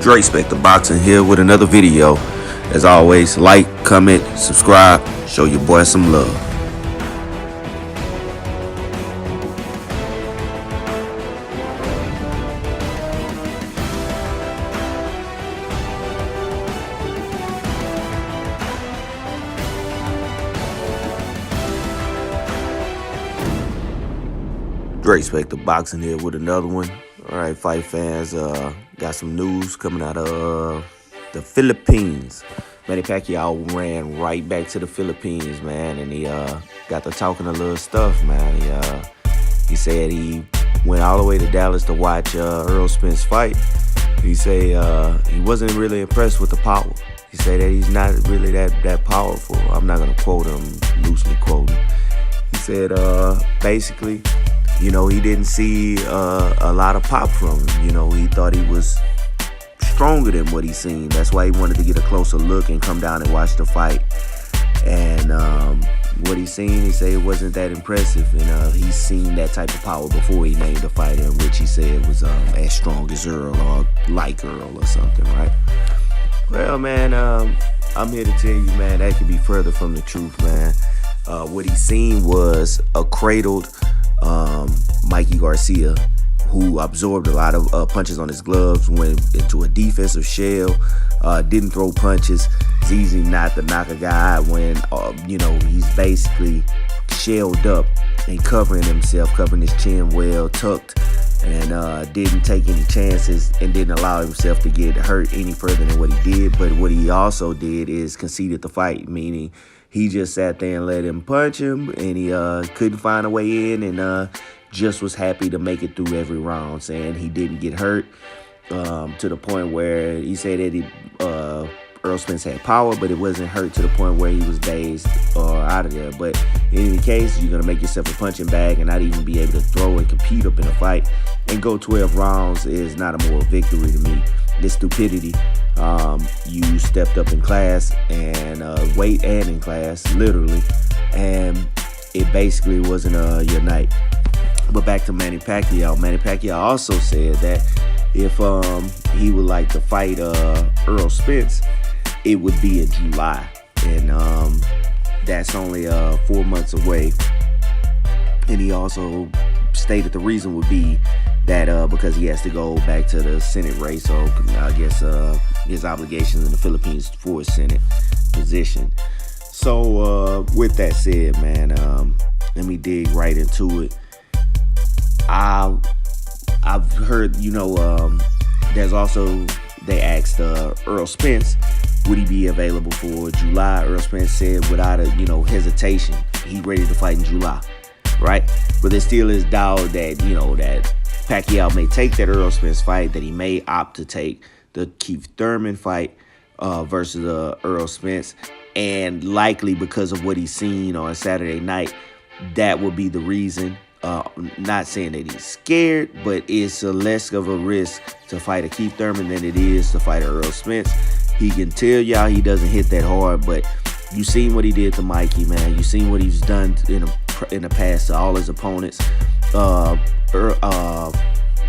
Dre Spec the Boxing here with another video. As always, like, comment, subscribe, show your boy some love. Dre Spec the Boxing here with another one. Alright, fight fans, got some news coming out of the Philippines. Manny Pacquiao ran right back to the Philippines, man, and he got to talking a little stuff, man. He said he went all the way to Dallas to watch Errol Spence fight. He said he wasn't really impressed with the power. He said that he's not really that powerful. I'm not gonna quote him, loosely quoting. He said basically, you know, he didn't see a lot of pop from him. You know, he thought he was stronger than what he's seen. That's why he wanted to get a closer look and come down and watch the fight. And what he's seen, he said it wasn't that impressive. And he's seen that type of power before he named a fighter, in which he said was as strong as Earl or like Earl or something, right? Well, man, I'm here to tell you, man, that could be further from the truth, man. What he seen was a cradled Mikey Garcia, who absorbed a lot of punches on his gloves, went into a defensive shell, didn't throw punches. It's easy not to knock a guy when, you know, he's basically shelled up and covering himself, covering his chin well, tucked, and didn't take any chances and didn't allow himself to get hurt any further than what he did. But what he also did is conceded the fight, meaning he just sat there and let him punch him, and he couldn't find a way in, and just was happy to make it through every round, saying he didn't get hurt, to the point where he said that Errol Spence had power, but it wasn't hurt to the point where he was dazed or out of there. But in any case, you're going to make yourself a punching bag and not even be able to throw and compete up in a fight and go 12 rounds is not a moral victory to me. It's stupidity. You stepped up in class and weight and in class, literally, and it basically wasn't your night. But back to Manny Pacquiao. Manny Pacquiao also said that if he would like to fight Errol Spence, it would be in July, and that's only 4 months away. And he also stated the reason would be that because he has to go back to the Senate race, so I guess his obligations in the Philippines for his Senate position. So with that said, man, let me dig right into it. I've heard, you know, there's also, they asked Errol Spence, would he be available for July? Errol Spence said without a, you know, hesitation, he's ready to fight in July, right? But there still is doubt that, you know, that Pacquiao may take that Errol Spence fight, that he may opt to take the Keith Thurman fight versus Errol Spence. And likely because of what he's seen on Saturday night, that would be the reason. Not saying that he's scared, but it's a less of a risk to fight a Keith Thurman than it is to fight a Errol Spence. He can tell y'all he doesn't hit that hard, but you seen what he did to Mikey, man. You seen what he's done in the past to all his opponents.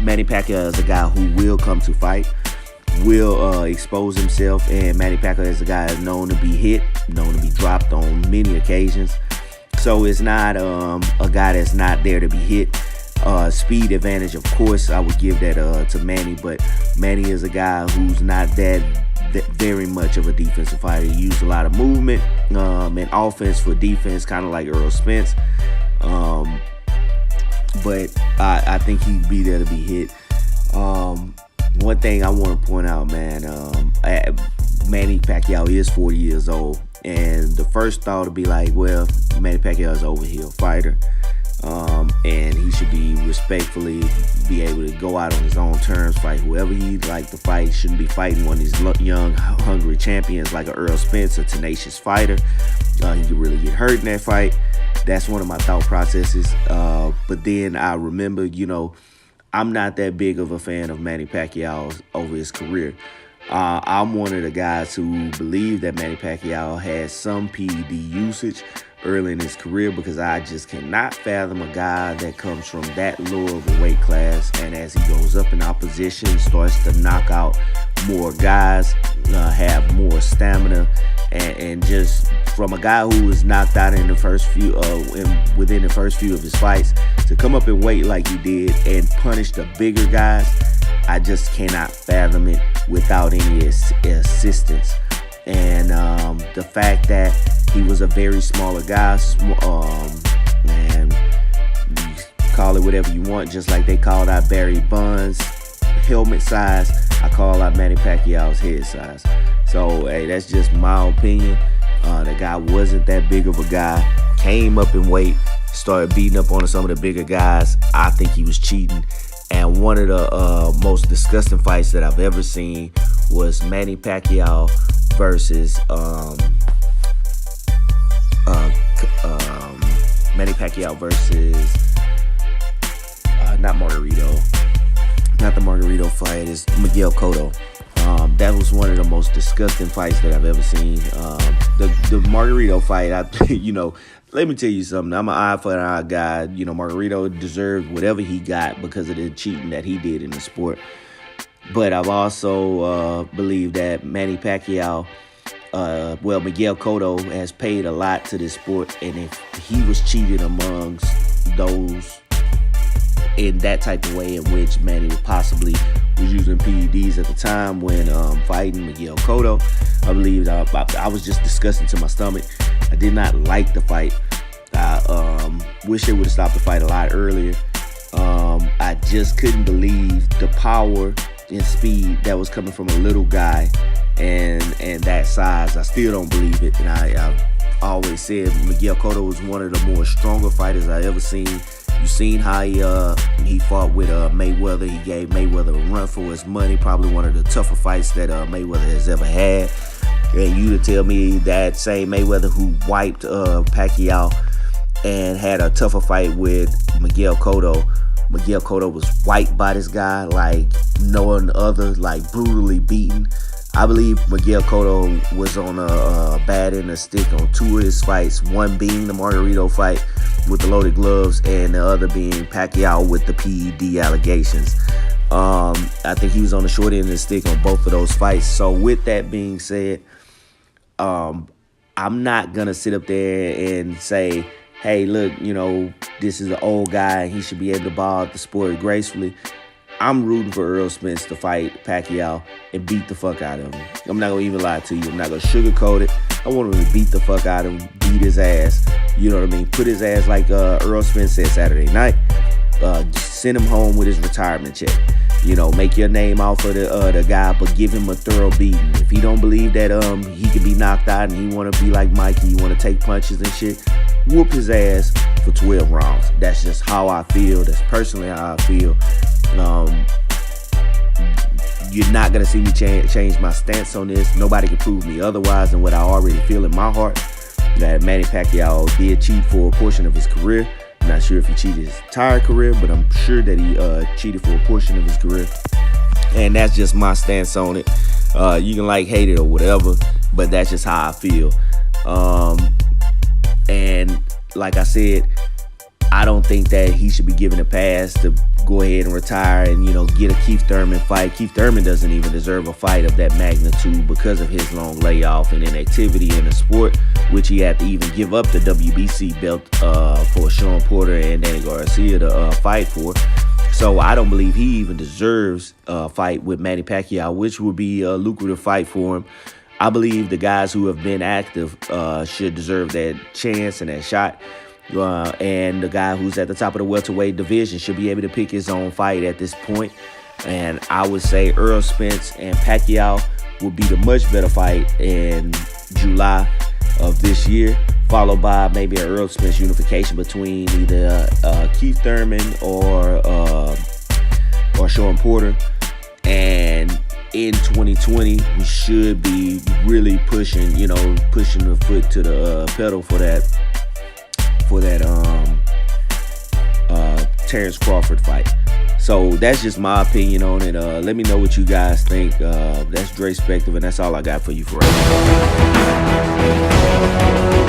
Manny Pacquiao is a guy who will come to fight, will expose himself, and Manny Pacquiao is a guy that's known to be hit, known to be dropped on many occasions. So it's not a guy that's not there to be hit. Speed advantage, of course, I would give that to Manny, but Manny is a guy who's not that very much of a defensive fighter. He used a lot of movement and offense for defense, kind of like Errol Spence. But I think he'd be there to be hit. One thing I want to point out, man, Manny Pacquiao is 40 years old. And the first thought would be like, well, Manny Pacquiao is an overhill fighter. And he should be respectfully be able to go out on his own terms, fight whoever he'd like to fight. Shouldn't be fighting one of these young, hungry champions like a Errol Spence, a tenacious fighter. He could really get hurt in that fight. That's one of my thought processes. But then I remember, you know, I'm not that big of a fan of Manny Pacquiao over his career. I'm one of the guys who believe that Manny Pacquiao has some PED usage early in his career, because I just cannot fathom a guy that comes from that low of a weight class, and as he goes up in opposition, starts to knock out more guys, have more stamina, and just from a guy who was knocked out in the first few, within the first few of his fights, to come up in weight like he did and punish the bigger guys, I just cannot fathom it without any assistance. And the fact that he was a very smaller guy, and you call it whatever you want, just like they called out Barry Bonds' helmet size, I call out Manny Pacquiao's head size. So, hey, that's just my opinion. The guy wasn't that big of a guy, came up in weight, started beating up on some of the bigger guys. I think he was cheating. And one of the most disgusting fights that I've ever seen was Manny Pacquiao versus not the Margarito fight, is Miguel Cotto. That was one of the most disgusting fights that I've ever seen. The Margarito fight, let me tell you something. I'm an eye for an eye guy. Margarito deserved whatever he got because of the cheating that he did in the sport. But I've also believed that Manny Pacquiao, Miguel Cotto has paid a lot to this sport, and if he was cheated amongst those in that type of way in which Manny possibly was using PEDs at the time when fighting Miguel Cotto, I believe I was just disgusting to my stomach. I did not like the fight. I wish they would have stopped the fight a lot earlier. I just couldn't believe the power and speed that was coming from a little guy and that size. I still don't believe it. And I always said Miguel Cotto was one of the more stronger fighters I ever seen. You seen how he fought with Mayweather. He gave Mayweather a run for his money. Probably one of the tougher fights that Mayweather has ever had. And you to tell me that same Mayweather who wiped Pacquiao and had a tougher fight with Miguel Cotto was wiped by this guy like no one other, like brutally beaten. I believe Miguel Cotto was on a bad end of stick on two of his fights, one being the Margarito fight with the loaded gloves and the other being Pacquiao with the PED allegations. I think he was on the short end of the stick on both of those fights. So with that being said, I'm not going to sit up there and say, hey, look, this is an old guy and he should be able to ball out the sport gracefully. I'm rooting for Errol Spence to fight Pacquiao and beat the fuck out of him. I'm not going to even lie to you. I'm not going to sugarcoat it. I want him to beat the fuck out of him, beat his ass. You know what I mean? Put his ass like Errol Spence said Saturday night. Send him home with his retirement check. Make your name off of the guy, but give him a thorough beating. If he don't believe that he can be knocked out and he want to be like Mikey, he want to take punches and shit, whoop his ass for 12 rounds. That's just how I feel. That's personally how I feel. You're not going to see me change my stance on this. Nobody can prove me otherwise than what I already feel in my heart, that Manny Pacquiao did cheat for a portion of his career. I'm not sure if he cheated his entire career, but I'm sure that he cheated for a portion of his career. And that's just my stance on it. You can hate it or whatever, but that's just how I feel. And like I said, I don't think that he should be given a pass to go ahead and retire and, get a Keith Thurman fight. Keith Thurman doesn't even deserve a fight of that magnitude because of his long layoff and inactivity in the sport, which he had to even give up the WBC belt for Sean Porter and Danny Garcia to fight for. So I don't believe he even deserves a fight with Manny Pacquiao, which would be a lucrative fight for him. I believe the guys who have been active should deserve that chance and that shot. And the guy who's at the top of the welterweight division should be able to pick his own fight at this point. And I would say Errol Spence and Pacquiao would be the much better fight in July of this year, followed by maybe an Errol Spence unification between either Keith Thurman or Sean Porter. And in 2020, we should be really pushing the foot to the pedal for that Terrence Crawford fight. So that's just my opinion on it. Let me know what you guys think. That's Dre Spective, and that's all I got for you for right now.